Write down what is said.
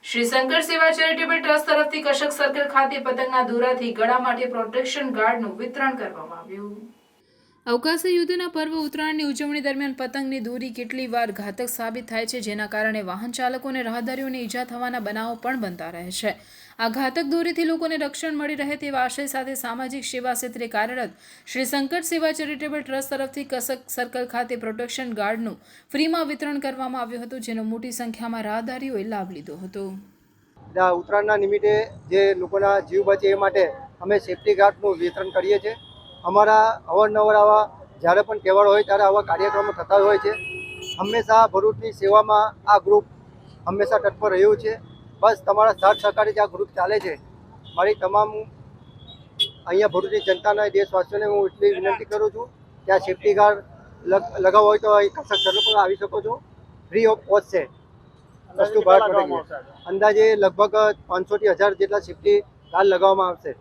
શ્રી શંકર સેવા charitable trust તરફથી કશક circle ખાતે પતંગના દોરાથી ગળા માટે પ્રોટેક્શન ગાર્ડનું વિતરણ કરવામાં આવ્યું. અવકાશી યુદ્ધના પર્વ ઉત્તરાયણની ઉજવણી દરમિયાન પતંગની દોરી કેટલી વાર ઘાતક સાબિત થાય છે, જેના કારણે વાહન ચાલકો અને રાહદારીઓને ઈજા થવાના બનાવો પણ બનતા રહે છે. આ ઘાતક દોરીથી લોકોને રક્ષણ મળી રહે તેવા આશય સાથે સામાજિક સેવા ક્ષેત્રે કાર્યરત શ્રી શંકર સેવા ચેરિટેબલ ટ્રસ્ટ તરફથી કશક સર્કલ ખાતે પ્રોટેક્શન ગાર્ડનું ફ્રીમાં વિતરણ કરવામાં આવ્યું હતું, જેનો મોટી સંખ્યામાં રાહદારીઓએ લાભ લીધો હતો. ઉત્તરાયણના નિમિત્તે જે લોકોના જીવ બચે એ માટે અમે સેફ્ટી ગાર્ડનું વિતરણ કરીએ છીએ. અમારા અવારનવાર આવા જ્યારે પણ તહેવાર હોય ત્યારે આવા કાર્યક્રમો થતા હોય છે. હંમેશા ભરૂચની સેવામાં આ ગ્રુપ હંમેશા તત્પર રહ્યું છે. બસ તમારા સાથ સહકારથી જ આ ગ્રુપ ચાલે છે. મારી તમામ અહીંયા ભરૂચની જનતાના દેશવાસીઓને હું એટલી વિનંતી કરું છું કે આ સેફ્ટી ગાર્ડ લગાવવો હોય તો અહીં કશક સર્કલ પર આવી શકો છો. ફ્રી ઓફ કોસ્ટ છે. અંદાજે લગભગ 500 થી 1000 જેટલા સેફ્ટી ગાર્ડ લગાવવામાં આવશે.